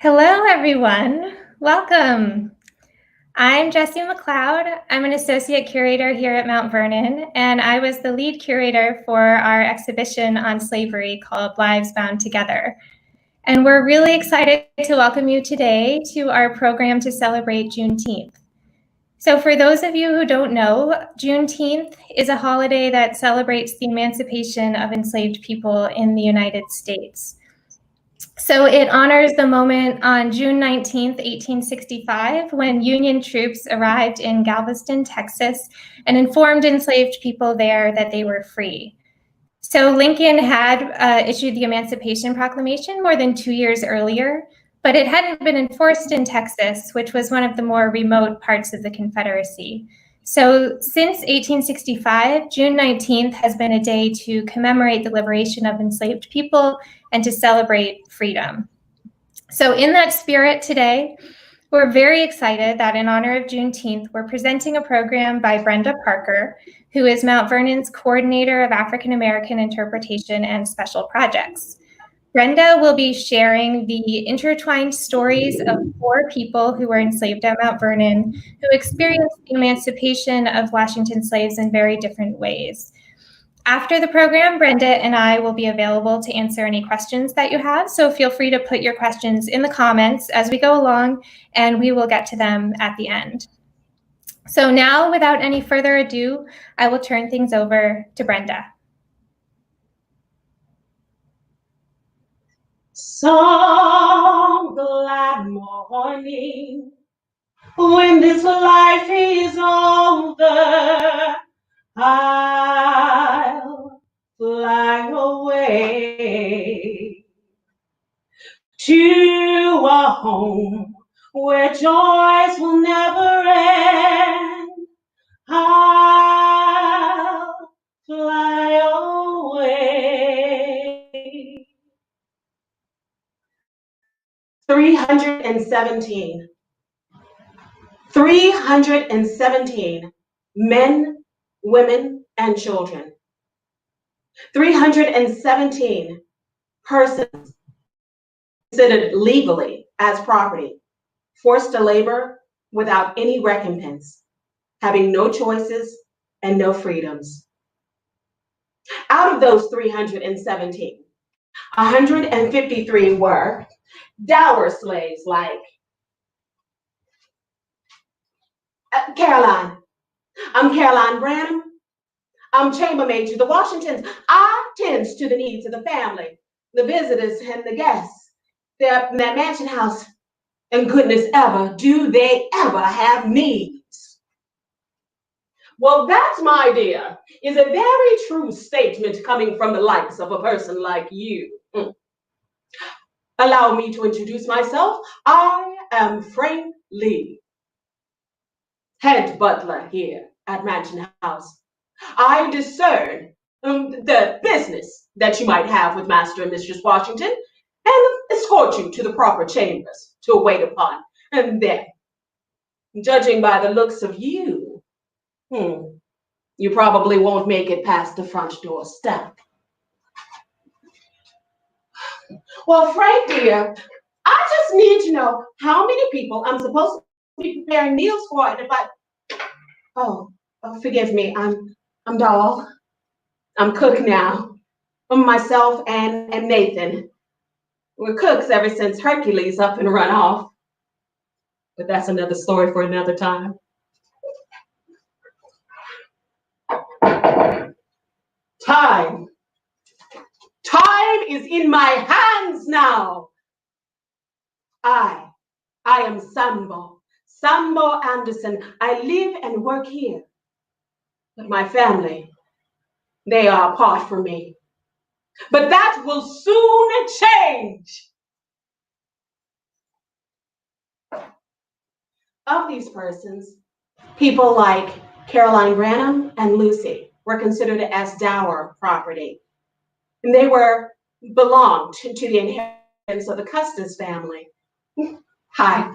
Hello, everyone. Welcome. I'm Jessie MacLeod. I'm an Associate Curator here at Mount Vernon, and I was the lead curator for our exhibition on slavery called Lives Bound Together. And we're really excited to welcome you today to our program to celebrate Juneteenth. So for those of you who don't know, Juneteenth is a holiday that celebrates the emancipation of enslaved people in the United States. So it honors the moment on June 19th, 1865, when Union troops arrived in Galveston, Texas, and informed enslaved people there that they were free. So Lincoln had issued the Emancipation Proclamation more than 2 years earlier, but it hadn't been enforced in Texas, which was one of the more remote parts of the Confederacy. So since 1865, June 19th has been a day to commemorate the liberation of enslaved people and to celebrate freedom. So in that spirit today, we're very excited that in honor of Juneteenth, we're presenting a program by Brenda Parker, who is Mount Vernon's Coordinator of African American Interpretation and Special Projects. Brenda will be sharing the intertwined stories of 4 people who were enslaved at Mount Vernon, who experienced the emancipation of Washington slaves in very different ways. After the program, Brenda and I will be available to answer any questions that you have, so feel free to put your questions in the comments as we go along, and we will get to them at the end. So now, without any further ado, I will turn things over to Brenda. Some glad morning, when this life is over, I'll fly away to a home where joys will never end. I'll fly away. 317 men, women, and children. 317 persons considered legally as property, forced to labor without any recompense, having no choices and no freedoms. Out of those 317, 153 were dower slaves like Caroline. I'm Caroline Branham. I'm chambermaid to the Washingtons. I tend to the needs of the family, the visitors and the guests. They're in that mansion house, and goodness ever, do they ever have needs? Well, that, my dear, is a very true statement coming from the likes of a person like you. Allow me to introduce myself. I am Frank Lee, head butler here at Mansion House. I discern the business that you might have with Master and Mistress Washington and escort you to the proper chambers to await upon. And then, judging by the looks of you, you probably won't make it past the front door step. Well, Frank, dear, I just need to know how many people I'm supposed to be preparing meals for, and if oh, forgive me, I'm Doll. I'm cook now. Myself and Nathan. We're cooks ever since Hercules up and run off. But that's another story for another time. Time is in my hands now. I am Sambo Anderson. I live and work here. But my family, they are apart from me. But that will soon change. Of these persons, people like Caroline Branham and Lucy were considered as dower property. And they belonged to the inheritance of the Custis family. Hi,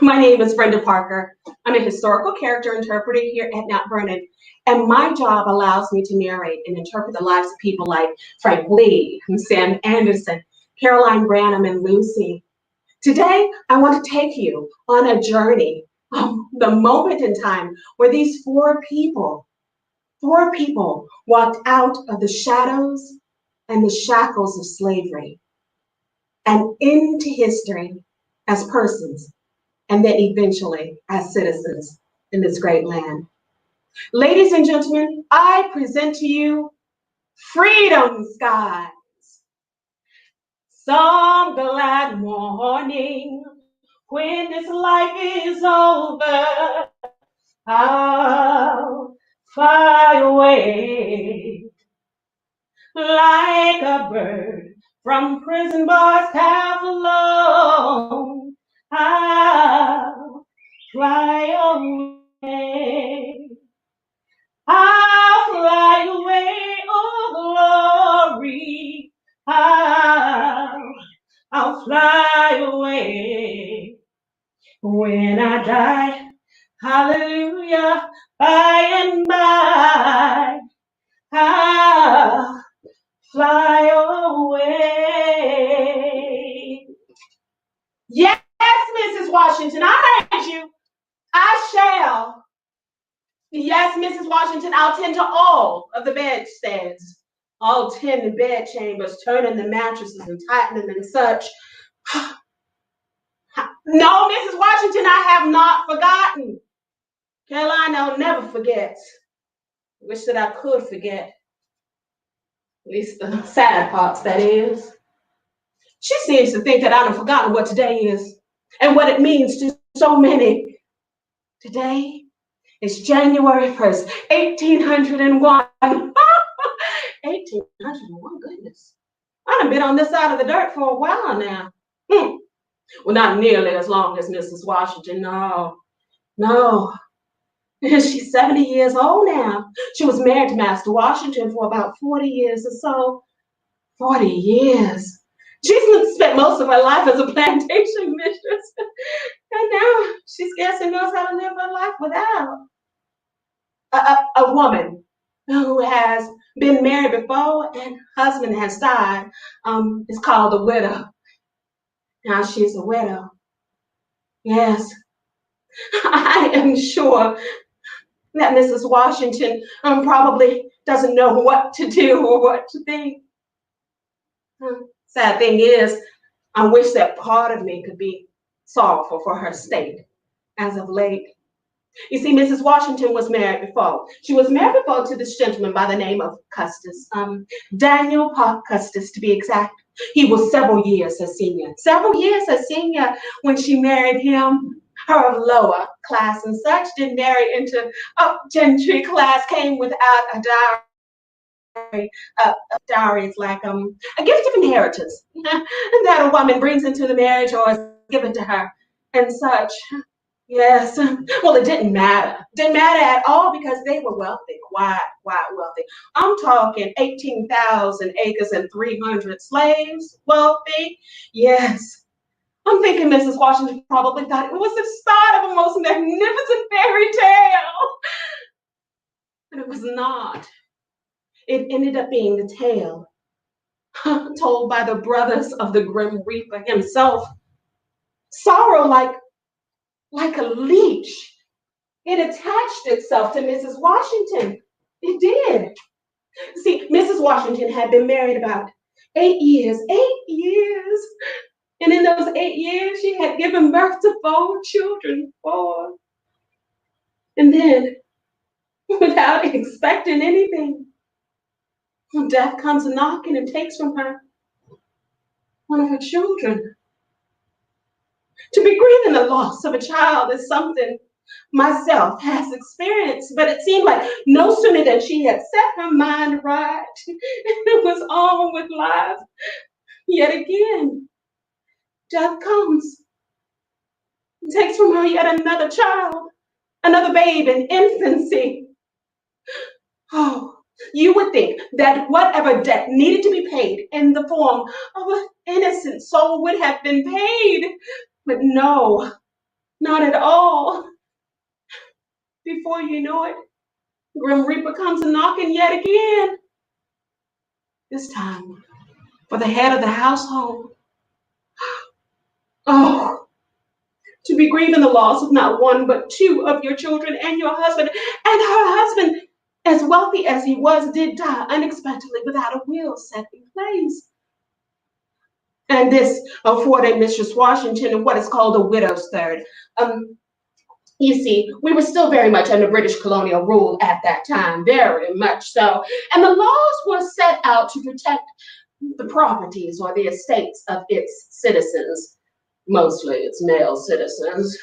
my name is Brenda Parker. I'm a historical character interpreter here at Mount Vernon, and my job allows me to narrate and interpret the lives of people like Frank Lee, Sam Anderson, Caroline Branham, and Lucy. Today, I want to take you on a journey of the moment in time where these four people walked out of the shadows and the shackles of slavery and into history as persons, and then eventually as citizens in this great land. Ladies and gentlemen, I present to you Freedom Skies. Some glad morning when this life is over, I'll fly away like a bird from prison bars half alone. I'll fly away. I'll fly away, oh glory. I'll fly away when I die. Hallelujah, by and by, I'll fly away. Yes, Mrs. Washington, I heard you. I shall. Yes, Mrs. Washington, I'll tend to all of the bedsteads. I'll tend the bed chambers, turning the mattresses and tightening them and such. No, Mrs. Washington, I have not forgotten. Carolina never forgets. Wish that I could forget. At least the sad parts, that is. She seems to think that I have forgotten what today is and what it means to so many. Today is January 1st, 1801. 1801, goodness. I've been on this side of the dirt for a while now. Well, not nearly as long as Mrs. Washington, no. She's 70 years old now. She was married to Master Washington for about 40 years or so. 40 years. She's spent most of her life as a plantation mistress. And now she scarcely knows how to live her life without. A woman who has been married before and husband has died is called a widow. Now she's a widow. Yes, I am sure that Mrs. Washington probably doesn't know what to do or what to think. Sad thing is, I wish that part of me could be sorrowful for her state as of late. You see, Mrs. Washington was married before. She was married before to this gentleman by the name of Custis, Daniel Park Custis to be exact. He was several years her senior when she married him. Her of lower class and such, didn't marry into up gentry class, came without a dowry. Dowry is like a gift of inheritance that a woman brings into the marriage or is given to her and such. Yes, well, it didn't matter. Didn't matter at all because they were wealthy, quite wealthy. I'm talking 18,000 acres and 300 slaves wealthy. Yes. I'm thinking Mrs. Washington probably thought it was the start of a most magnificent fairy tale. But it was not. It ended up being the tale told by the brothers of the Grim Reaper himself. Sorrow like a leech. It attached itself to Mrs. Washington. It did. See, Mrs. Washington had been married about 8 years. 8 years. And in those 8 years, she had given birth to 4 children. 4. And then, without expecting anything, death comes knocking and takes from her one of her children. To be grieving the loss of a child is something myself has experienced, but it seemed like no sooner than she had set her mind right, it was on with life. Yet again, death comes and takes from her yet another child, another babe in infancy. Oh, you would think that whatever debt needed to be paid in the form of an innocent soul would have been paid, but no, not at all. Before you know it, Grim Reaper comes knocking yet again. This time for the head of the household. Oh, to be grieving the loss of not one but two of your children and your husband. And her husband, as wealthy as he was, did die unexpectedly without a will set in place. And this afforded Mistress Washington what is called a widow's third. You see, we were still very much under British colonial rule at that time, very much so. And the laws were set out to protect the properties or the estates of its citizens, mostly its male citizens.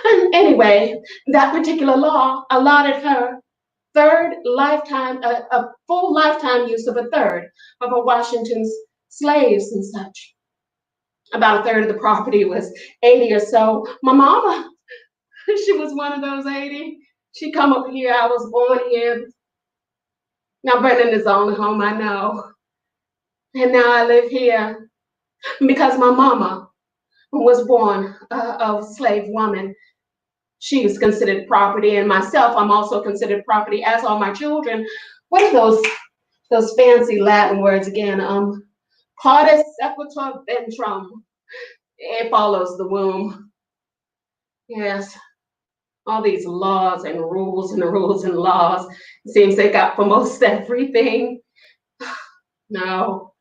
And anyway, that particular law allotted her a full lifetime use of a third of her Washington's slaves and such. About a third of the property was 80 or so. My mama, she was one of those 80. She come up here, I was born here. Now Vernon is the only home I know. And now I live here because my mama was born a slave woman. She is considered property, and myself, I'm also considered property, as are my children. What are those fancy Latin words again? Partus sequitur ventrum. It follows the womb. Yes. All these laws and rules and rules and laws. It seems they got for most everything. No,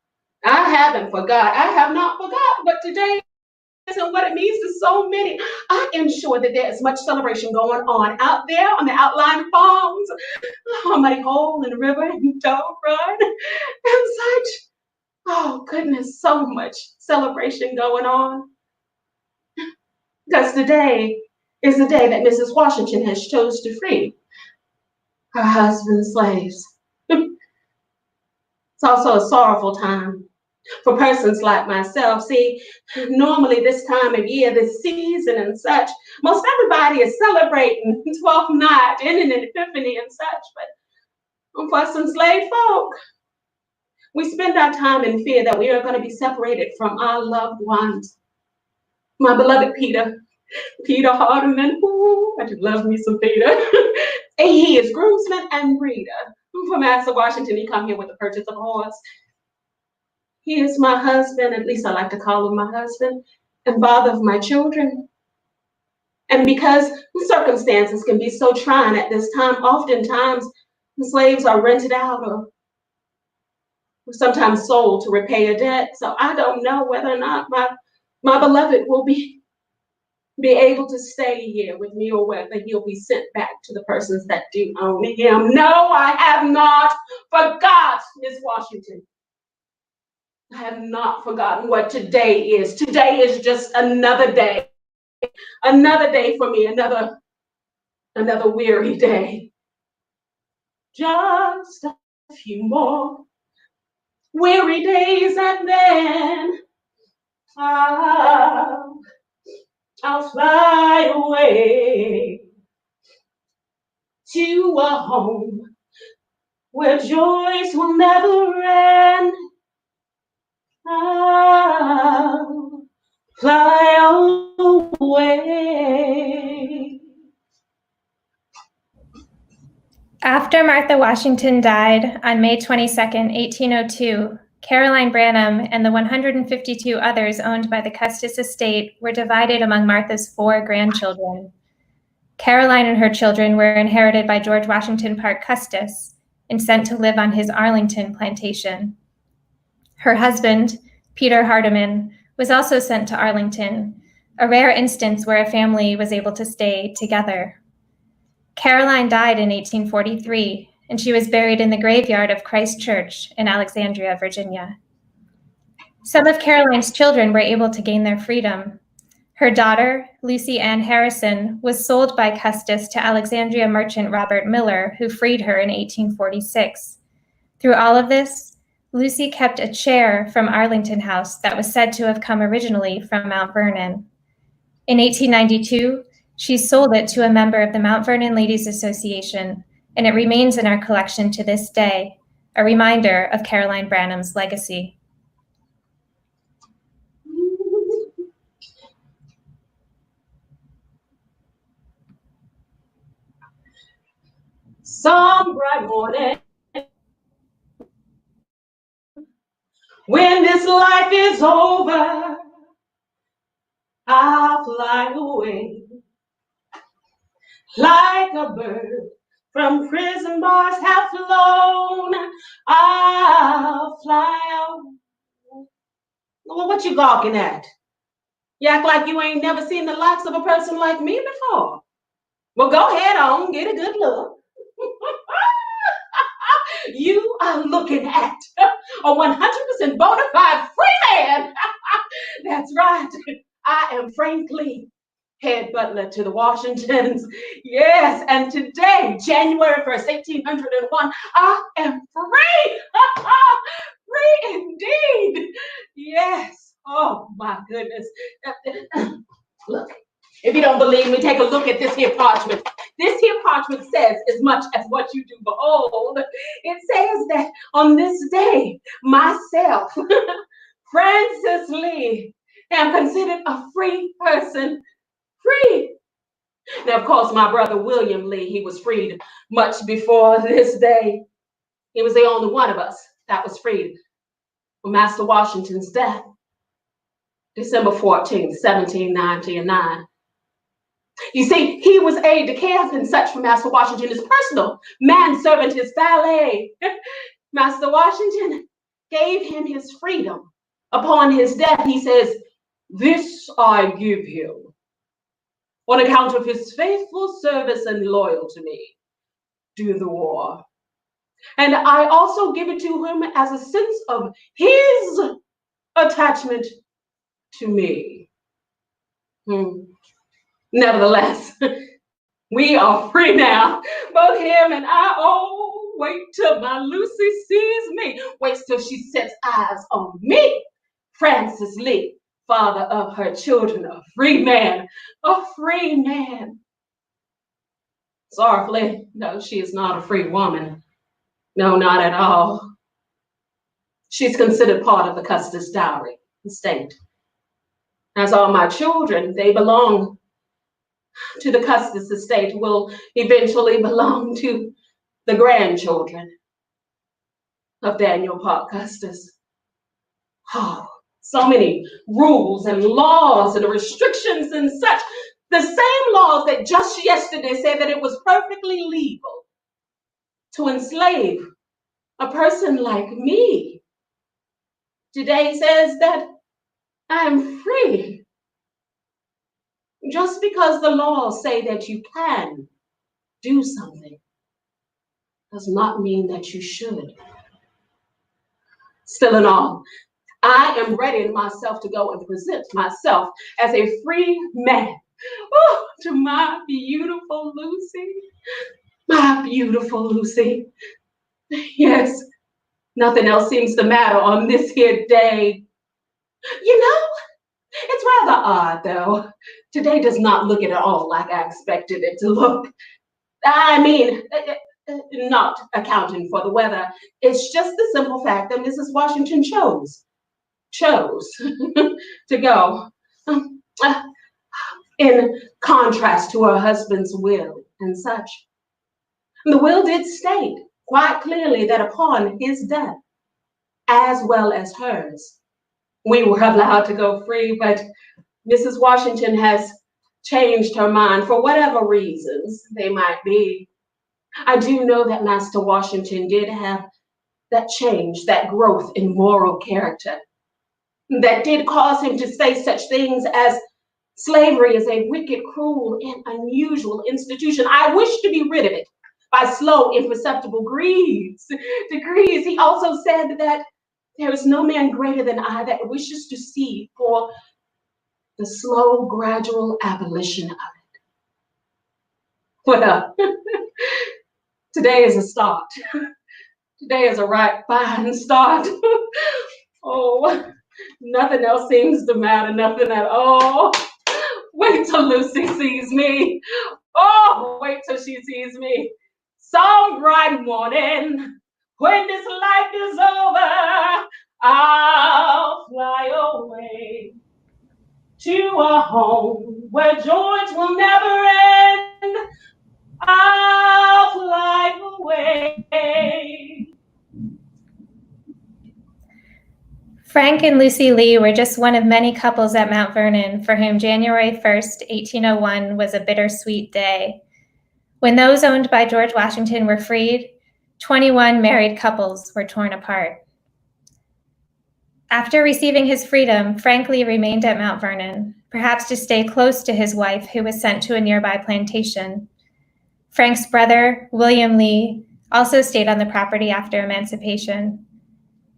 I haven't forgot. I have not forgotten, but today and what it means to so many. I am sure that there is much celebration going on out there on the outlying farms, on Muddy Hole and River and Dove Run and such. Oh goodness, so much celebration going on. Because today is the day that Mrs. Washington has chose to free her husband's slaves. It's also a sorrowful time for persons like myself. See, normally this time of year, this season and such, most everybody is celebrating 12th night, ending an epiphany and such, but for us enslaved folk, we spend our time in fear that we are going to be separated from our loved ones. My beloved Peter Hardeman, I just love me some Peter. He is groomsman and breeder. From Master Washington, he come here with the purchase of a horse. He is my husband, at least I like to call him my husband, and father of my children. And because circumstances can be so trying at this time, oftentimes the slaves are rented out or sometimes sold to repay a debt. So I don't know whether or not my beloved will be able to stay here with me or whether he'll be sent back to the persons that do own him. No, I have not forgot, Miss Washington. I have not forgotten what today is. Today is just another day. Another day for me, another weary day. Just a few more weary days and then I'll fly away to a home where joys will never end. I'll fly away. After Martha Washington died on May 22nd, 1802, Caroline Branham and the 152 others owned by the Custis estate were divided among Martha's 4 grandchildren. Caroline and her children were inherited by George Washington Parke Custis and sent to live on his Arlington plantation. Her husband, Peter Hardeman, was also sent to Arlington, a rare instance where a family was able to stay together. Caroline died in 1843, and she was buried in the graveyard of Christ Church in Alexandria, Virginia. Some of Caroline's children were able to gain their freedom. Her daughter, Lucy Ann Harrison, was sold by Custis to Alexandria merchant Robert Miller, who freed her in 1846. Through all of this, Lucy kept a chair from Arlington House that was said to have come originally from Mount Vernon. In 1892, she sold it to a member of the Mount Vernon Ladies Association, and it remains in our collection to this day, a reminder of Caroline Branham's legacy. Some bright morning, when this life is over, I'll fly away like a bird from prison bars have flown. I'll fly away. Well, what you gawking at? You act like you ain't never seen the likes of a person like me before. Well, go ahead on, get a good look. You are looking at a 100% bona fide free man. That's right. I am Frank Lee, head butler to the Washingtons. Yes, and today, January 1st, 1801, I am free. Free indeed. Yes. Oh, my goodness. Look, if you don't believe me, take a look at this here parchment. This here parchment says as much as what you do behold. It says that on this day, myself, Francis Lee, am considered a free person. Free. Now, of course, my brother William Lee, he was freed much before this day. He was the only one of us that was freed from Master Washington's death, December 14th, 1799. You see, he was aide de camp and such for Master Washington, his personal manservant, his valet. Master Washington gave him his freedom. Upon his death, he says, "This I give him on account of his faithful service and loyal to me during the war. And I also give it to him as a sense of his attachment to me." Nevertheless, we are free now, both him and I. Oh, wait till my Lucy sees me. Wait till she sets eyes on me. Francis Lee, father of her children, a free man, a free man. Sorrowfully, no, she is not a free woman. No, not at all. She's considered part of the Custis dowry estate. As all my children, they belong to the Custis estate, will eventually belong to the grandchildren of Daniel Park Custis. Oh, so many rules and laws and restrictions and such. The same laws that just yesterday said that it was perfectly legal to enslave a person like me, today says that I'm free. Just because the laws say that you can do something does not mean that you should. Still in all, I am readying myself to go and present myself as a free man. Oh, to my beautiful Lucy. My beautiful Lucy. Yes, nothing else seems to matter on this here day. You know, it's rather odd though. Today does not look at all like I expected it to look. I mean, not accounting for the weather. It's just the simple fact that Mrs. Washington chose to go in contrast to her husband's will and such. The will did state quite clearly that upon his death, as well as hers, we were allowed to go free, but Mrs. Washington has changed her mind for whatever reasons they might be. I do know that Master Washington did have that change, that growth in moral character, that did cause him to say such things as slavery is a wicked, cruel, and unusual institution. I wish to be rid of it by slow, imperceptible degrees. He also said that there is no man greater than I that wishes to see for the slow, gradual abolition of it. Well, today is a start. Today is a right fine start. Oh, nothing else seems to matter, nothing at all. Wait till Lucy sees me. Oh, wait till she sees me. Some bright morning, when this life is over, I'll fly away to a home where joys will never end. I'll fly away. Frank and Lucy Lee were just one of many couples at Mount Vernon for whom January 1st, 1801 was a bittersweet day. When those owned by George Washington were freed, 21 married couples were torn apart. After receiving his freedom, Frank Lee remained at Mount Vernon, perhaps to stay close to his wife, who was sent to a nearby plantation. Frank's brother, William Lee, also stayed on the property after emancipation.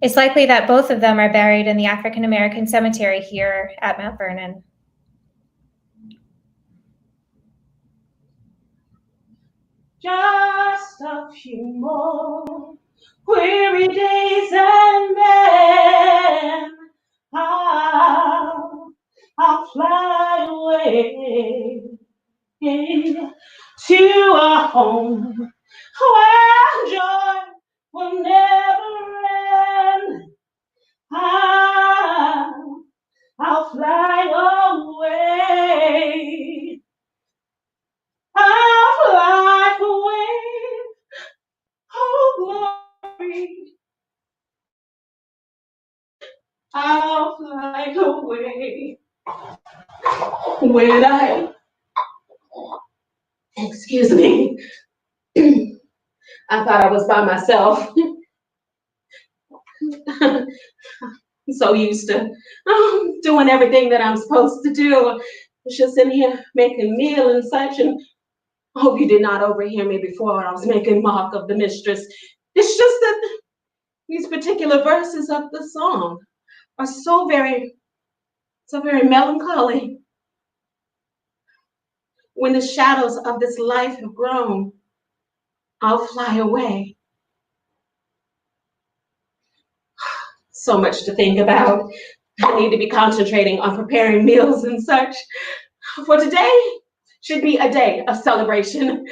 It's likely that both of them are buried in the African American cemetery here at Mount Vernon. Just a few more weary days and then I'll fly away to a home where joy will never end. I'll fly away. I'll fly away. Oh, glory. I'll fly away. When excuse me, I thought I was by myself. I'm so used to doing everything that I'm supposed to do. Just in here making meal and such, and I hope you did not overhear me before I was making mock of the mistress. It's just that these particular verses of the song are so very melancholy. When the shadows of this life have grown, I'll fly away. So much to think about. I need to be concentrating on preparing meals and such. For today should be a day of celebration.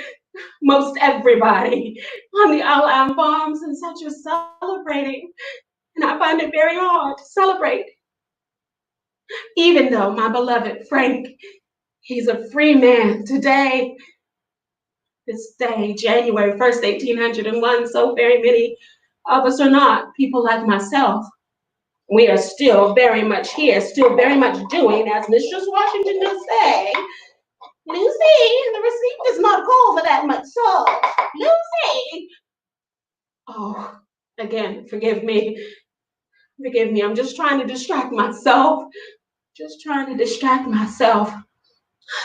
Most everybody on the Outland farms and such are celebrating, and I find it very hard to celebrate. Even though my beloved Frank, he's a free man today, this day, January 1st, 1801, so very many of us are not people like myself. We are still very much here, still very much doing, as Mistress Washington does say, Lucy, the receipt does not call for that much salt. Lucy! Oh, again, forgive me. Forgive me, I'm just trying to distract myself. Just trying to distract myself.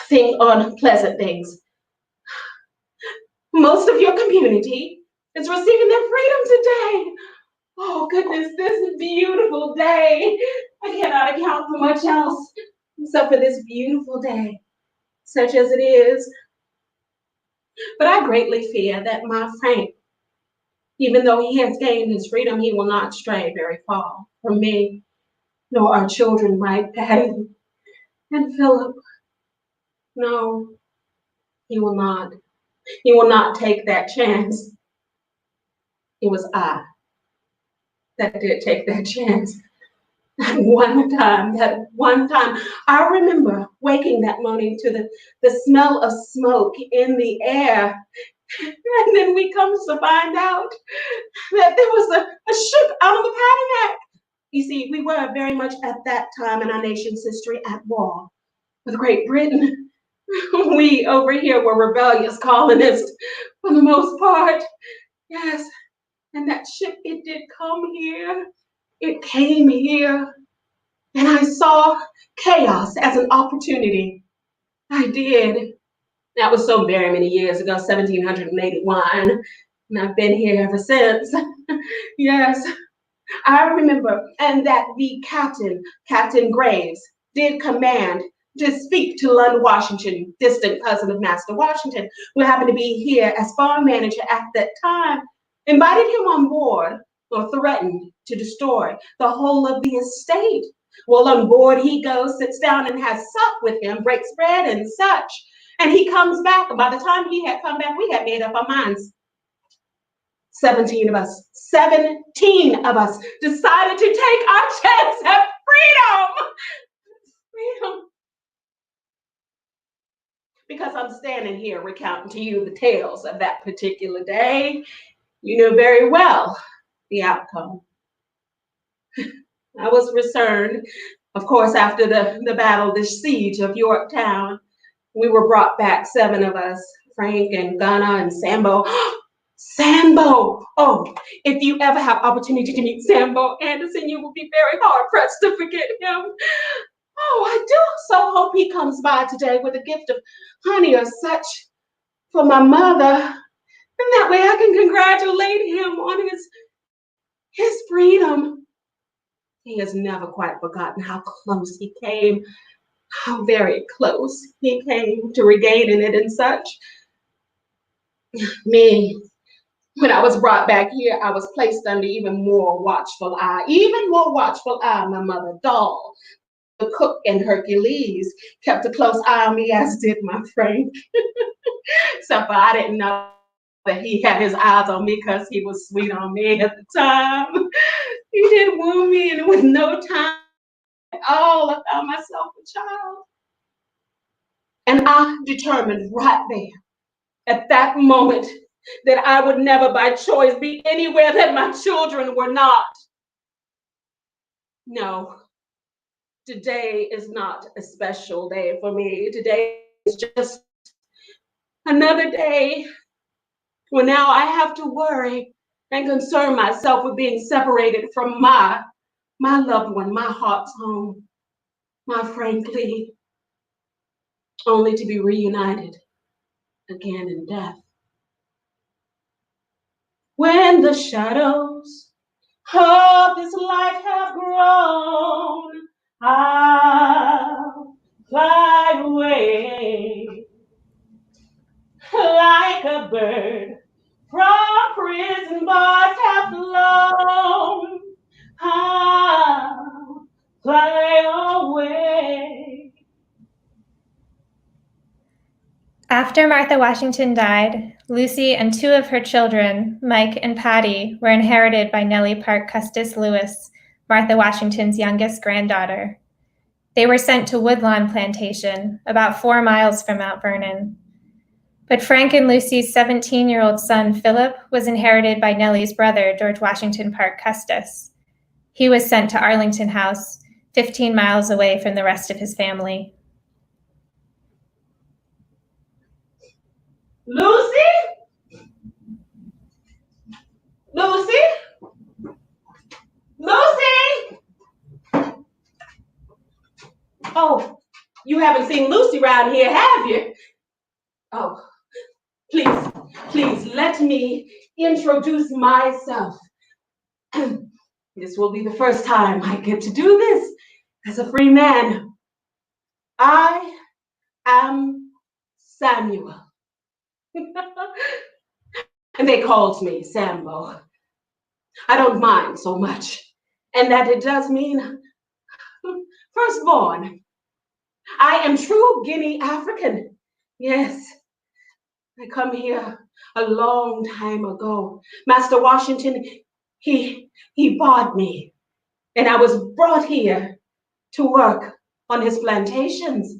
Think on pleasant things. Most of your community is receiving their freedom today. Oh goodness, this is a beautiful day. I cannot account for much else except for this beautiful day, such as it is. But I greatly fear that my Frank, even though he has gained his freedom, he will not stray very far from me, nor our children, Mike, Patty, and Philip. No, he will not. He will not take that chance. It was I that did take that chance. That one time, I remember waking that morning to the smell of smoke in the air. And then we come to find out that there was a ship out on the Potomac. You see, we were very much at that time in our nation's history at war with Great Britain. We over here were rebellious colonists for the most part. Yes, and that ship, it did come here. It came here. And I saw chaos as an opportunity. I did. That was so very many years ago, 1781. And I've been here ever since. Yes, I remember. And that the Captain Graves, did command to speak to Lund Washington, distant cousin of Master Washington, who happened to be here as farm manager at that time, invited him on board or threatened to destroy the whole of the estate. Well, on board he goes, sits down and has sup with him, breaks bread and such. And he comes back. By the time he had come back, we had made up our minds. 17 of us decided to take our chance at freedom. Freedom. Because I'm standing here recounting to you the tales of that particular day. You know very well the outcome. I was returned, of course, after the battle, the siege of Yorktown. We were brought back, 7 of us, Frank and Ghana and Sambo. Sambo! Oh, if you ever have opportunity to meet Sambo Anderson, you will be very hard pressed to forget him. Oh, I do so hope he comes by today with a gift of honey or such for my mother. And that way I can congratulate him on his freedom. He has never quite forgotten how close he came, how very close he came to regaining it and such. Me, when I was brought back here, I was placed under even more watchful eye, my mother, Doll, the cook, and Hercules kept a close eye on me, as did my Frank. Except for I didn't know that he had his eyes on me because he was sweet on me at the time. He did woo me, and it was no time at all. I found myself a child. And I determined right there, at that moment, that I would never by choice be anywhere that my children were not. No, today is not a special day for me. Today is just another day when now I have to worry and concern myself with being separated from my loved one, my heart's home, my Frank Lee, only to be reunited again in death. When the shadows of this life have grown, I'll fly away like a bird from prison bars have flown. I'll fly away. After Martha Washington died, Lucy and 2 of her children, Mike and Patty, were inherited by Nellie Park Custis Lewis, Martha Washington's youngest granddaughter. They were sent to Woodlawn Plantation, about 4 miles from Mount Vernon. But Frank and Lucy's 17-year-old son, Philip, was inherited by Nellie's brother, George Washington Park Custis. He was sent to Arlington House, 15 miles away from the rest of his family. Lucy? Lucy? Lucy? Oh, you haven't seen Lucy around here, have you? Oh, please, let me introduce myself. This will be the first time I get to do this as a free man. I am Samuel. And they called me Sambo. I don't mind so much. And that it does mean firstborn. I am true Guinea African. Yes, I come here a long time ago. Master Washington, he bought me, and I was brought here to work on his plantations.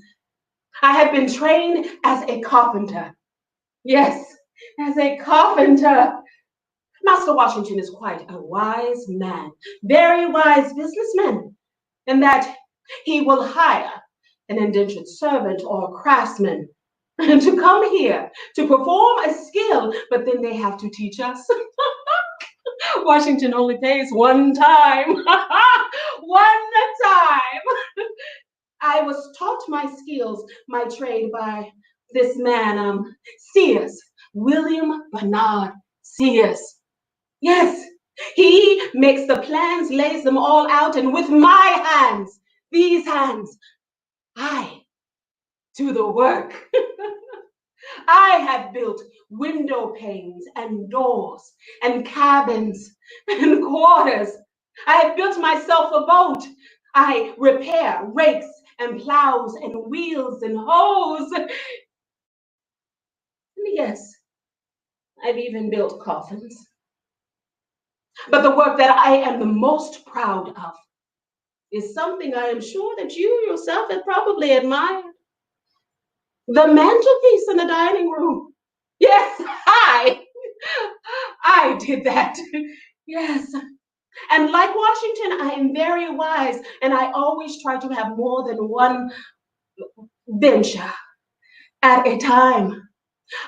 I had been trained as a carpenter. Yes, as a carpenter. Master Washington is quite a wise man, very wise businessman, in that he will hire an indentured servant or craftsman to come here to perform a skill, but then they have to teach us. Washington only pays one time. One time. I was taught my skills, my trade by this man, Sears, William Bernard Sears. Yes, he makes the plans, lays them all out, and with my hands, these hands, I do the work. I have built window panes and doors and cabins and quarters. I have built myself a boat. I repair rakes and plows and wheels and hoes. And yes, I've even built coffins. But the work that I am the most proud of is something I am sure that you yourself have probably admired. The mantelpiece in the dining room. Yes, I did that. Yes, And like Washington, I am very wise, and I always try to have more than one venture at a time.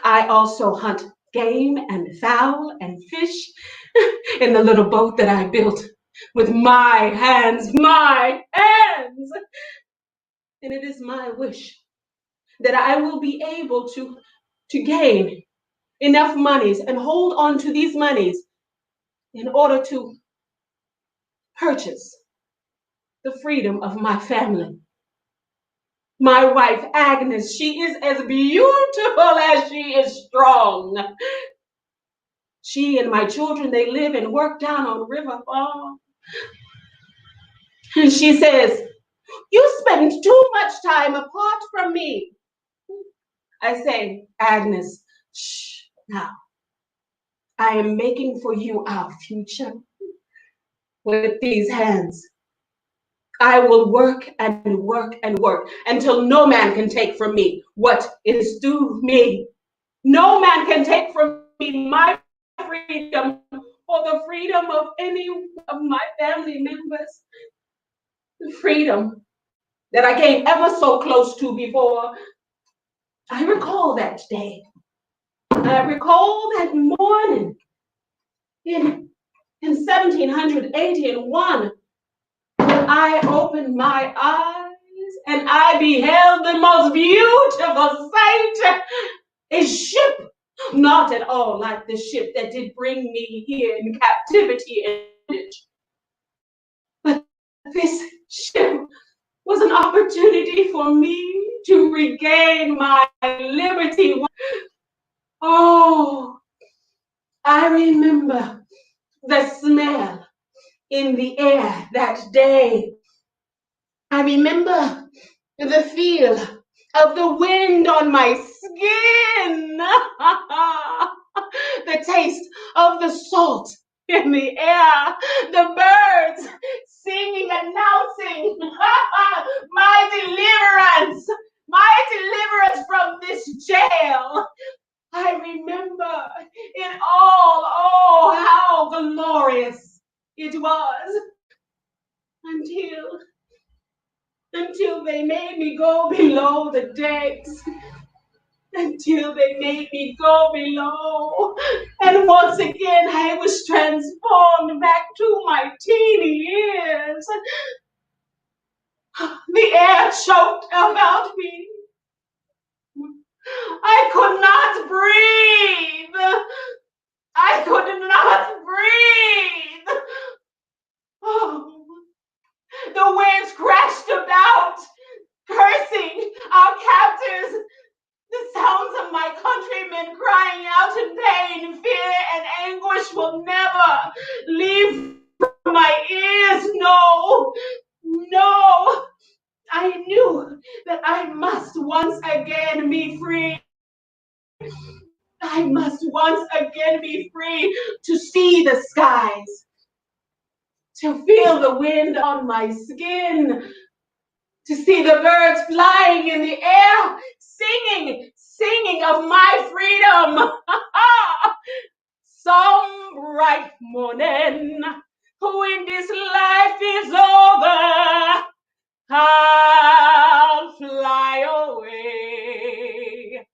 I also hunt game and fowl and fish in the little boat that I built with my hands, my hands. And it is my wish that I will be able to gain enough monies and hold on to these monies in order to purchase the freedom of my family. My wife, Agnes, she is as beautiful as she is strong. She and my children, they live and work down on River Farm. And she says, "You spend too much time apart from me." I say, "Agnes, shh, now. I am making for you our future with these hands. I will work and work and work until no man can take from me what is due me. No man can take from me my freedom or the freedom of any of my family members. The freedom that I came ever so close to before." I recall that day. I recall that morning in 1781. I opened my eyes and I beheld the most beautiful sight. A ship, not at all like the ship that did bring me here in captivity and bondage. But this ship was an opportunity for me to regain my liberty. Oh, I remember the smell in the air that day. I remember the feel of the wind on my skin, the taste of the salt in the air, the birds singing, announcing my deliverance from this jail. I remember it all. Oh, how glorious it was until they made me go below the decks, until they made me go below. And once again, I was transformed back to my teeny years. The air choked about me. I could not breathe. I could not breathe. Oh, the waves crashed about, cursing our captors. The sounds of my countrymen crying out in pain, fear, and anguish will never leave my ears. No, no. I knew that I must once again be free. I must once again be free to see the skies, to feel the wind on my skin, to see the birds flying in the air, singing of my freedom. Some bright morning, when this life is over, I'll fly away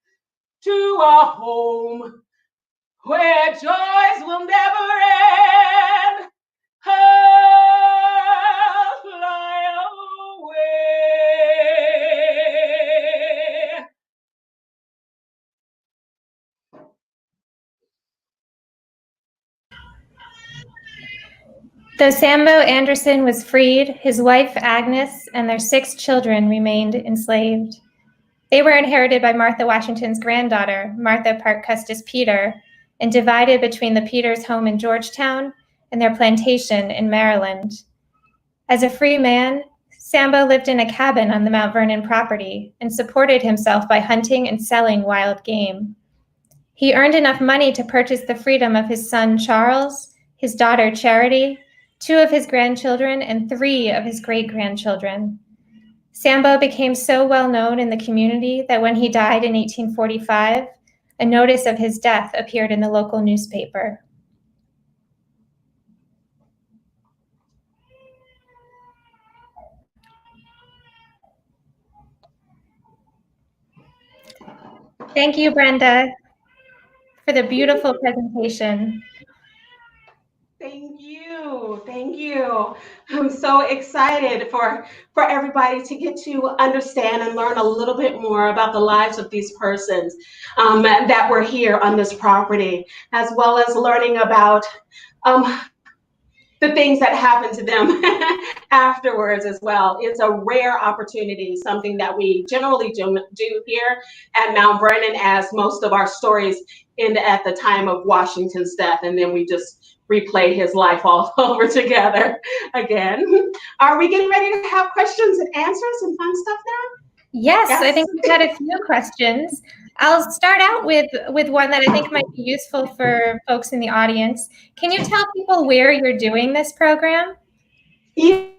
to a home where joys will never end. I'll fly away. Though Sambo Anderson was freed, his wife Agnes and their 6 children remained enslaved. They were inherited by Martha Washington's granddaughter, Martha Park Custis Peter, and divided between the Peters' home in Georgetown and their plantation in Maryland. As a free man, Sambo lived in a cabin on the Mount Vernon property and supported himself by hunting and selling wild game. He earned enough money to purchase the freedom of his son Charles, his daughter Charity, 2 of his grandchildren, and 3 of his great-grandchildren. Sambo became so well known in the community that when he died in 1845, a notice of his death appeared in the local newspaper. Thank you, Brenda, for the beautiful presentation. Thank you. Thank you. I'm so excited for everybody to get to understand and learn a little bit more about the lives of these persons that were here on this property, as well as learning about the things that happen to them afterwards as well. It's a rare opportunity, something that we generally do here at Mount Vernon, as most of our stories end at the time of Washington's death, and then we just replay his life all over together again. Are we getting ready to have questions and answers and fun stuff now? Yes, I think we've got a few questions. I'll start out with one that I think might be useful for folks in the audience. Can you tell people where you're doing this program? Yes,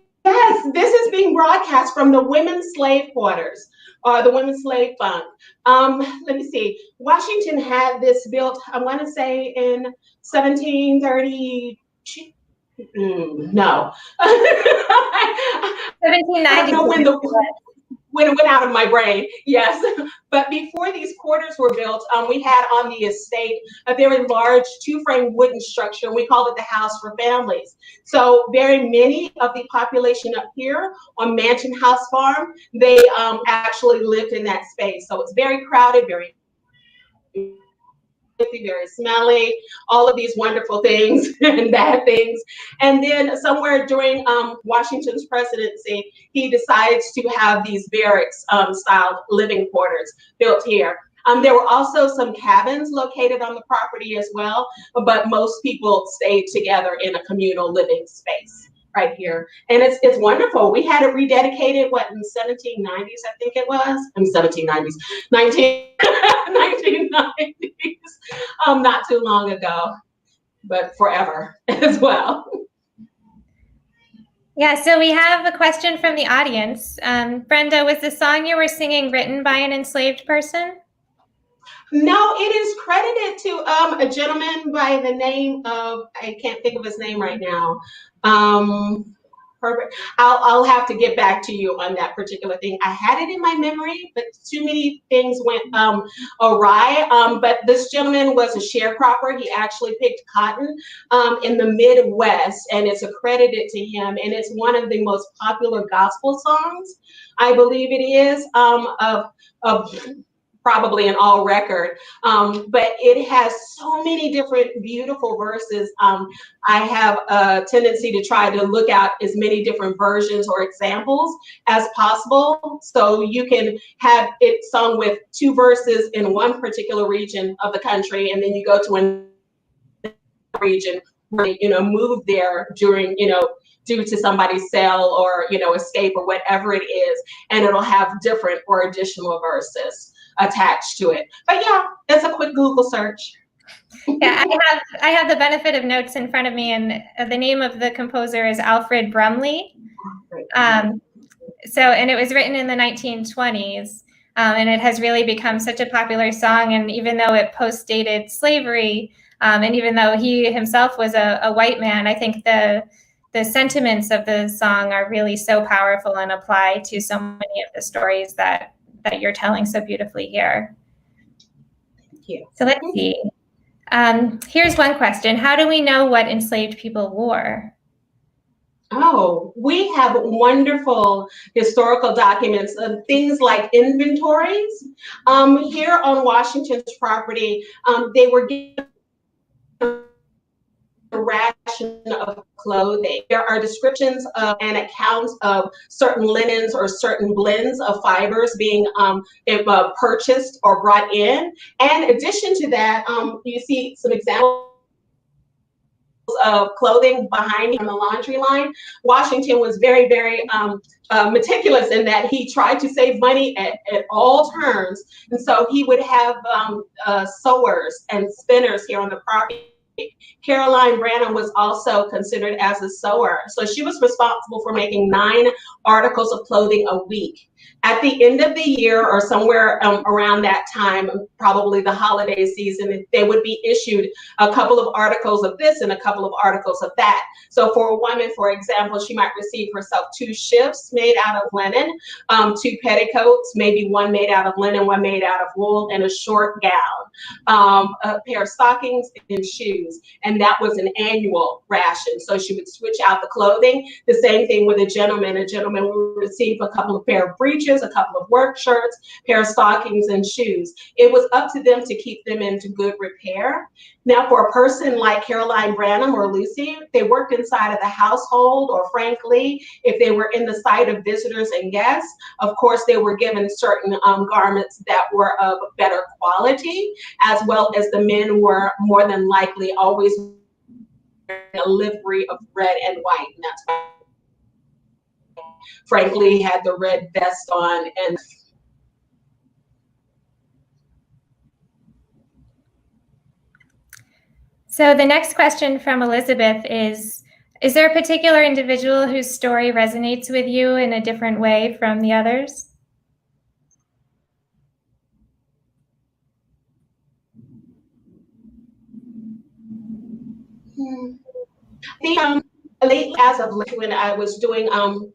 this is being broadcast from the Women's Slave Quarters, or the Women's Slave Fund. Let me see. Washington had this built, I want to say in 1732. No. 1790. I don't know when it went out of my brain, yes. But before these quarters were built, we had on the estate a very large two-frame wooden structure. We called it the House for Families. So very many of the population up here on Mansion House Farm, they actually lived in that space. So it's very crowded, very smelly, all of these wonderful things and bad things. And then somewhere during Washington's presidency, he decides to have these barracks style living quarters built here. There were also some cabins located on the property as well, but most people stayed together in a communal living space right here. And it's wonderful. We had it rededicated, what, in the 1790s, I think it was? In 1790s, 1990s, not too long ago, but forever as well. Yeah, so we have a question from the audience. Brenda, was the song you were singing written by an enslaved person? No, it is credited to a gentleman by the name of, I can't think of his name right now. Herbert. I'll have to get back to you on that particular thing. I had it in my memory, but too many things went awry. But this gentleman was a sharecropper. He actually picked cotton in the Midwest, and it's accredited to him. And it's one of the most popular gospel songs, I believe it is, of probably an all record, but it has so many different beautiful verses. I have a tendency to try to look at as many different versions or examples as possible, so you can have it sung with two verses in one particular region of the country, and then you go to another region, move there during, due to somebody's sale or, escape or whatever it is, and it'll have different or additional verses attached to it. But yeah, it's a quick Google search. Yeah, I have the benefit of notes in front of me, and the name of the composer is Alfred Brumley. And it was written in the 1920s, and it has really become such a popular song. And even though it post-dated slavery, and even though he himself was a white man, I think the sentiments of the song are really so powerful and apply to so many of the stories that you're telling so beautifully here. Thank you. So let's see. Here's one question. How do we know what enslaved people wore? Oh, we have wonderful historical documents of things like inventories. Here on Washington's property, they were given a ration of clothing. There are descriptions of and accounts of certain linens or certain blends of fibers being purchased or brought in. And in addition to that, you see some examples of clothing behind me on the laundry line. Washington was very, very meticulous in that he tried to save money at all turns. And so he would have sewers and spinners here on the property. Caroline Branham was also considered as a sewer. So she was responsible for making 9 articles of clothing a week. At the end of the year or somewhere around that time, probably the holiday season, they would be issued a couple of articles of this and a couple of articles of that. So for a woman, for example, she might receive herself 2 shifts made out of linen, 2 petticoats, maybe one made out of linen, one made out of wool, and a short gown, a pair of stockings and shoes. And that was an annual ration. So she would switch out the clothing. The same thing with a gentleman. A gentleman would receive a couple of pair of breeches, a couple of work shirts, pair of stockings and shoes. It was up to them to keep them into good repair. Now, for a person like Caroline Branham or Lucy, they worked inside of the household, or frankly, if they were in the sight of visitors and guests, of course, they were given certain garments that were of better quality, as well as the men were more than likely always wearing a livery of red and white. And that's why, frankly, he had the red vest on. And so the next question from Elizabeth is there a particular individual whose story resonates with you in a different way from the others? Lately, as of late, when I was doing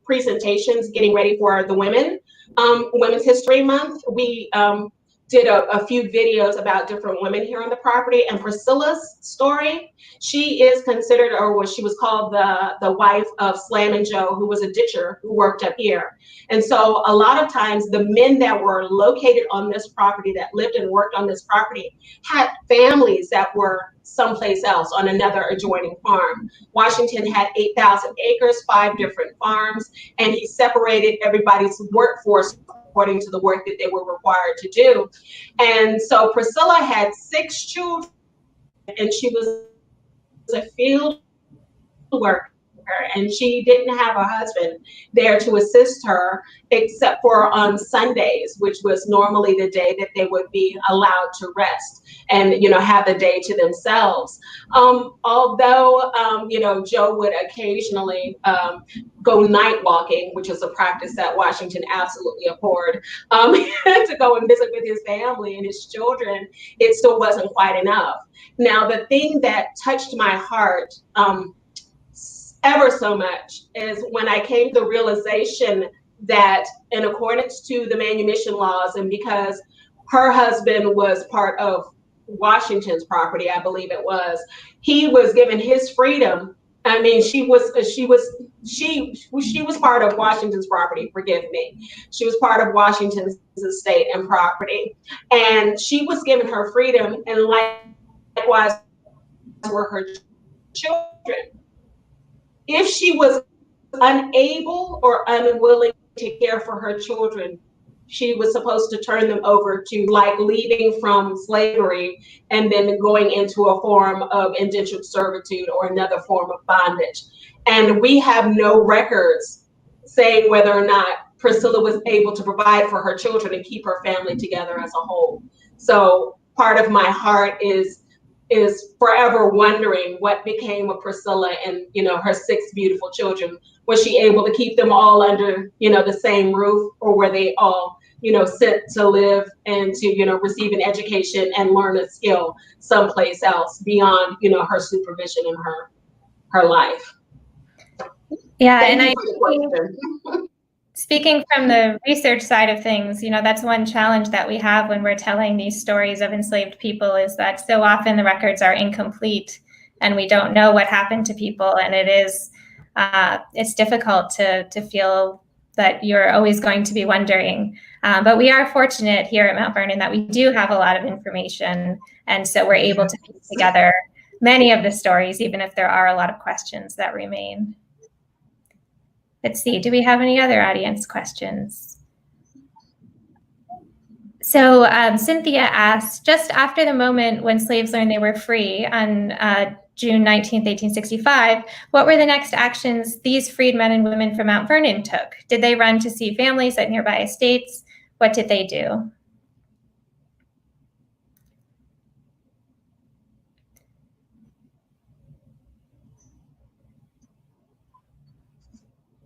presentations, getting ready for the Women's History Month, we did a few videos about different women here on the property. And Priscilla's story, she is considered, or what she was called, the wife of Slammin' Joe, who was a ditcher who worked up here. And so a lot of times the men that were located on this property, that lived and worked on this property, had families that were someplace else on another adjoining farm. Washington had 8,000 acres, 5 different farms, and he separated everybody's workforce according to the work that they were required to do. And so Priscilla had 6 children, and she was a field worker, and she didn't have a husband there to assist her except for on Sundays, which was normally the day that they would be allowed to rest and, you know, have the day to themselves. Although, you know, Joe would occasionally go night walking, which is a practice that Washington absolutely abhorred, to go and visit with his family and his children, it still wasn't quite enough. Now, the thing that touched my heart ever so much is when I came to the realization that, in accordance to the Manumission laws, and because her husband was part of Washington's property, I believe it was, he was given his freedom. I mean, she was part of Washington's property, forgive me. She was part of Washington's estate and property. And she was given her freedom, and likewise were her children. If she was unable or unwilling to care for her children, she was supposed to turn them over to, like, leaving from slavery and then going into a form of indentured servitude or another form of bondage. And we have no records saying whether or not Priscilla was able to provide for her children and keep her family together as a whole. So part of my heart is forever wondering what became of Priscilla and, you know, her 6 beautiful children. Was she able to keep them all under, you know, the same roof, or were they all, you know, sent to live and to, you know, receive an education and learn a skill someplace else beyond, you know, her supervision in her life? Yeah, Thank and you for the question. Speaking from the research side of things, you know, that's one challenge that we have when we're telling these stories of enslaved people, is that so often the records are incomplete and we don't know what happened to people. And it is, it's difficult to feel that you're always going to be wondering. But we are fortunate here at Mount Vernon that we do have a lot of information. And so we're able to piece together many of the stories, even if there are a lot of questions that remain. Let's see, do we have any other audience questions? So Cynthia asked, just after the moment when slaves learned they were free on June 19th, 1865, what were the next actions these freed men and women from Mount Vernon took? Did they run to see families at nearby estates? What did they do?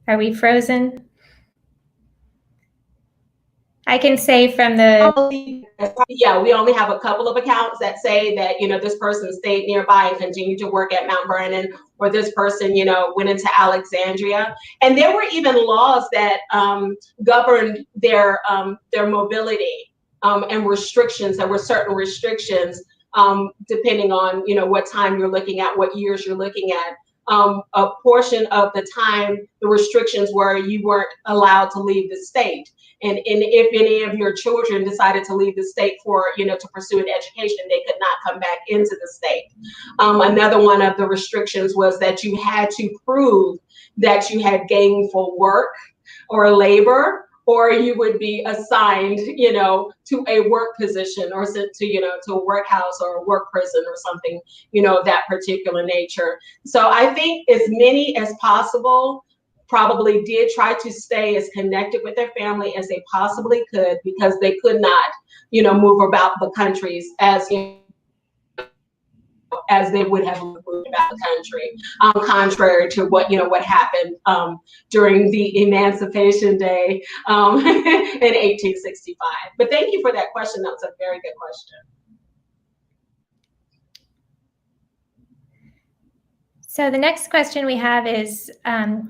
Are we frozen? I can say from the... Yeah, we only have a couple of accounts that say that, this person stayed nearby and continued to work at Mount Vernon, or this person, went into Alexandria. And there were even laws that governed their mobility and restrictions. There were certain restrictions depending on, what time you're looking at, what years you're looking at. A portion of the time, the restrictions were you weren't allowed to leave the state. And if any of your children decided to leave the state for, to pursue an education, they could not come back into the state. Another one of the restrictions was that you had to prove that you had gainful work or labor, or you would be assigned, to a work position or sent to, to a workhouse or a work prison or something, of that particular nature. So I think as many as possible probably did try to stay as connected with their family as they possibly could, because they could not, move about the countries as they would have moved about the country, contrary to what happened during the Emancipation Day in 1865. But thank you for that question. That was a very good question. So the next question we have is,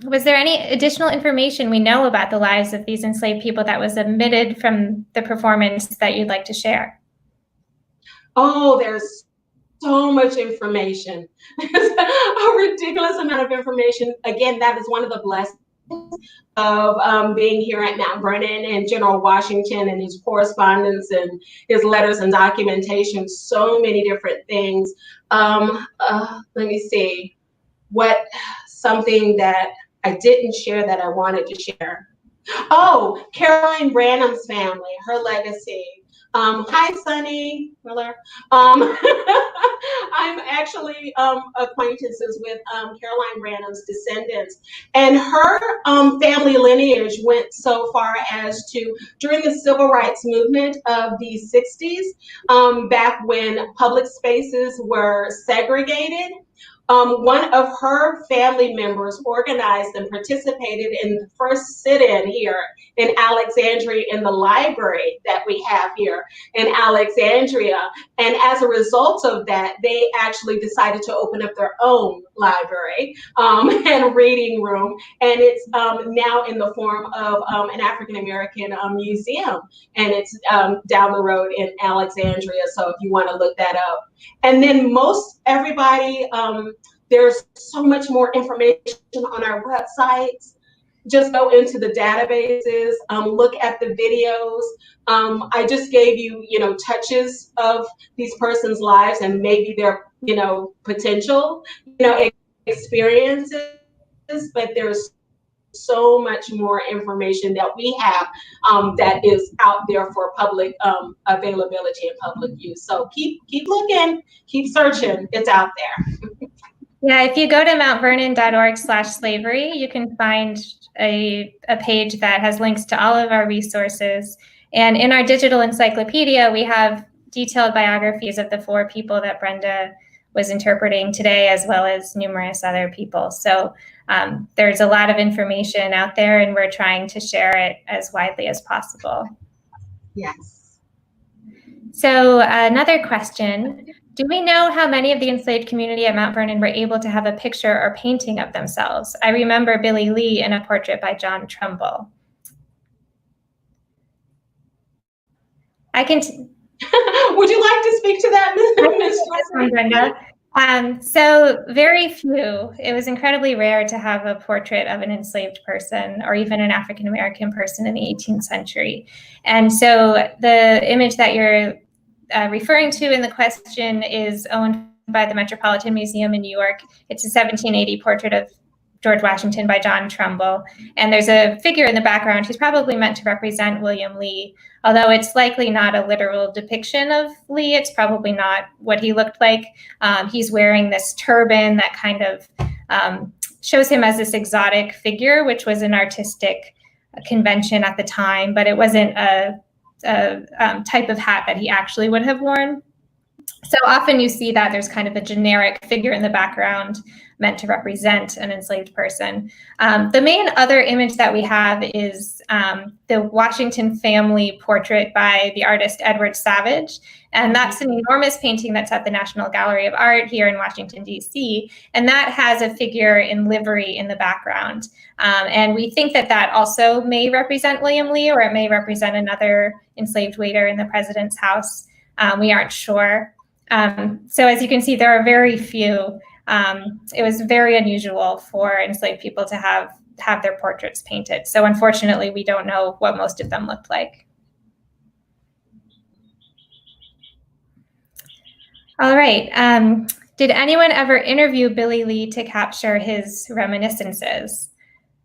was there any additional information we know about the lives of these enslaved people that was omitted from the performance that you'd like to share? Oh, there's so much information. There's a ridiculous amount of information. Again, that is one of the blessings of being here at Mount Vernon and General Washington and his correspondence and his letters and documentation, so many different things. Let me see. Something that I didn't share that I wanted to share. Oh, Caroline Branham's family, her legacy. Hi, Sunny Miller. I'm actually acquaintances with Caroline Branham's descendants, and her family lineage went so far as to, during the civil rights movement of the 60s, back when public spaces were segregated, one of her family members organized and participated in the first sit-in here in Alexandria in the library that we have here in Alexandria. And as a result of that, they actually decided to open up their own library and reading room. And it's now in the form of an African-American museum. And it's down the road in Alexandria. So if you want to look that up. And then most everybody, there's so much more information on our websites. Just go into the databases, look at the videos. I just gave you, touches of these persons' lives and maybe their, potential, experiences, but there's so much more information that we have that is out there for public availability and public use. So keep looking, keep searching, it's out there. Yeah, if you go to mountvernon.org/slavery, you can find a page that has links to all of our resources. And in our digital encyclopedia, we have detailed biographies of the 4 people that Brenda was interpreting today, as well as numerous other people. So there's a lot of information out there, and we're trying to share it as widely as possible. Yes. So another question, do we know how many of the enslaved community at Mount Vernon were able to have a picture or painting of themselves? I remember Billy Lee in a portrait by John Trumbull. I can... Would you like to speak to that, Ms. Brenda? So very few. It was incredibly rare to have a portrait of an enslaved person or even an African-American person in the 18th century. And so the image that you're referring to in the question is owned by the Metropolitan Museum in New York. It's a 1780 portrait of George Washington by John Trumbull. And there's a figure in the background who's probably meant to represent William Lee, although it's likely not a literal depiction of Lee. It's probably not what he looked like. He's wearing this turban that kind of shows him as this exotic figure, which was an artistic convention at the time, but it wasn't a type of hat that he actually would have worn. So often you see that there's kind of a generic figure in the background meant to represent an enslaved person. The main other image that we have is the Washington family portrait by the artist Edward Savage. And that's an enormous painting that's at the National Gallery of Art here in Washington, D.C. And that has a figure in livery in the background. And we think that that also may represent William Lee, or it may represent another enslaved waiter in the president's house. We aren't sure. So as you can see, there are very few. It was very unusual for enslaved people to have their portraits painted. So unfortunately, we don't know what most of them looked like. All right. Did anyone ever interview Billy Lee to capture his reminiscences?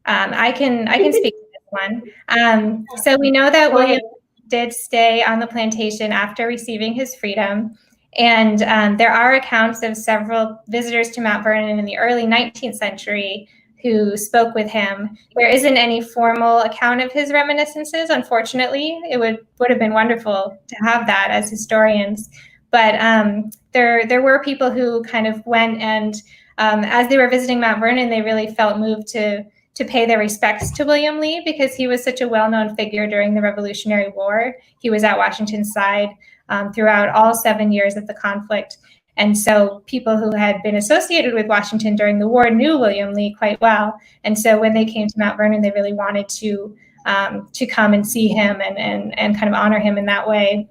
I can speak to this one. So we know that William did stay on the plantation after receiving his freedom. And there are accounts of several visitors to Mount Vernon in the early 19th century who spoke with him. There isn't any formal account of his reminiscences, unfortunately. It would have been wonderful to have that as historians. But there were people who kind of went and as they were visiting Mount Vernon, they really felt moved to pay their respects to William Lee because he was such a well-known figure during the Revolutionary War. He was at Washington's side throughout all 7 years of the conflict. And so people who had been associated with Washington during the war knew William Lee quite well. And so when they came to Mount Vernon, they really wanted to come and see him and kind of honor him in that way.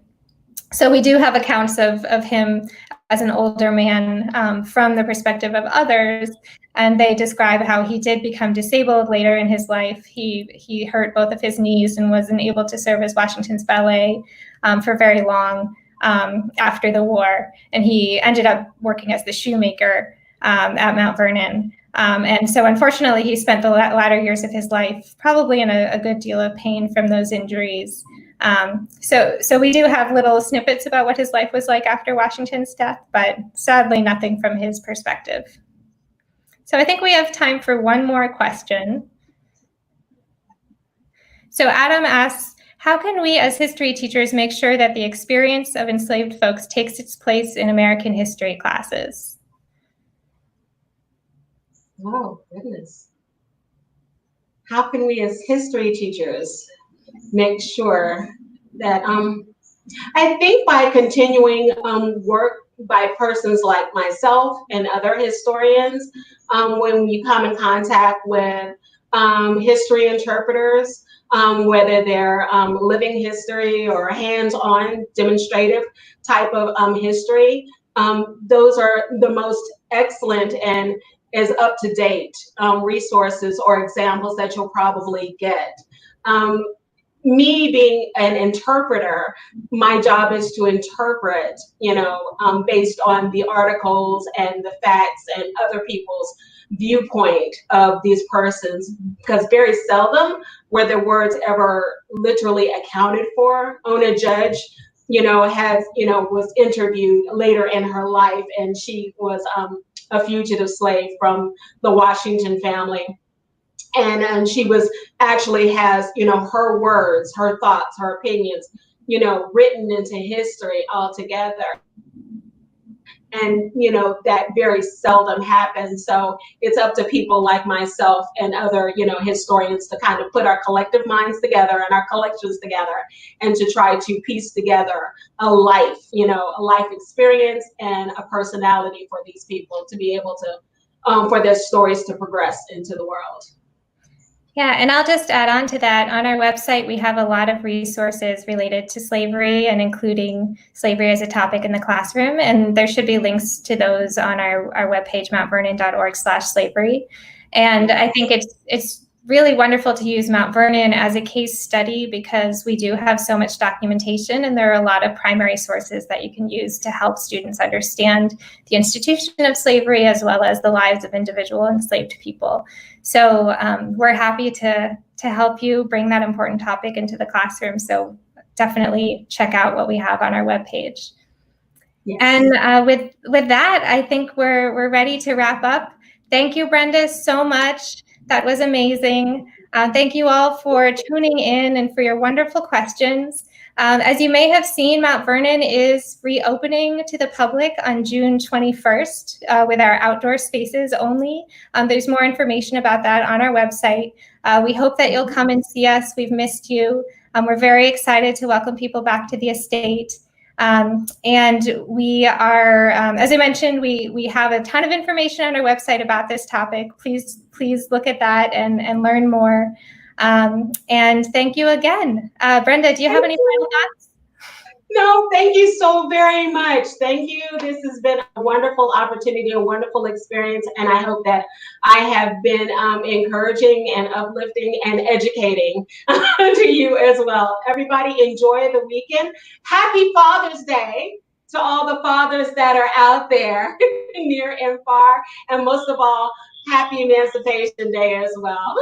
So we do have accounts of him as an older man from the perspective of others, and they describe how he did become disabled later in his life. He hurt both of his knees and wasn't able to serve as Washington's valet for very long after the war, and he ended up working as the shoemaker at Mount Vernon. And so unfortunately, he spent the latter years of his life probably in a good deal of pain from those injuries. So we do have little snippets about what his life was like after Washington's death, but sadly nothing from his perspective. So I think we have time for one more question. So Adam asks, how can we as history teachers make sure that the experience of enslaved folks takes its place in American history classes? Oh, goodness. How can we as history teachers make sure that, I think by continuing work by persons like myself and other historians, when you come in contact with history interpreters, whether they're living history or hands-on demonstrative type of history, those are the most excellent and as up-to-date resources or examples that you'll probably get. Me being an interpreter, my job is to interpret, based on the articles and the facts and other people's viewpoint of these persons, because very seldom were their words ever literally accounted for. Ona Judge, was interviewed later in her life, and she was a fugitive slave from the Washington family. And she actually has, her words, her thoughts, her opinions, written into history altogether. And, that very seldom happens. So it's up to people like myself and other, historians to kind of put our collective minds together and our collections together and to try to piece together a life, a life experience and a personality for these people to be able to, for their stories to progress into the world. Yeah, and I'll just add on to that. On our website, we have a lot of resources related to slavery and including slavery as a topic in the classroom. And there should be links to those on our webpage, mountvernon.org/slavery. And I think it's really wonderful to use Mount Vernon as a case study because we do have so much documentation and there are a lot of primary sources that you can use to help students understand the institution of slavery as well as the lives of individual enslaved people. So we're happy to help you bring that important topic into the classroom. So definitely check out what we have on our webpage. Yes. And with that, I think we're ready to wrap up. Thank you, Brenda, so much. That was amazing. Thank you all for tuning in and for your wonderful questions. As you may have seen, Mount Vernon is reopening to the public on June 21st with our outdoor spaces only. There's more information about that on our website. We hope that you'll come and see us. We've missed you. We're very excited to welcome people back to the estate. And we are, as I mentioned, we have a ton of information on our website about this topic. Please look at that and learn more. And thank you again. Brenda, do you have any final thoughts? No, thank you so very much. Thank you. This has been a wonderful opportunity, a wonderful experience, and I hope that I have been encouraging and uplifting and educating to you as well. Everybody enjoy the weekend. Happy Father's Day to all the fathers that are out there, near and far, and most of all, happy Emancipation Day as well.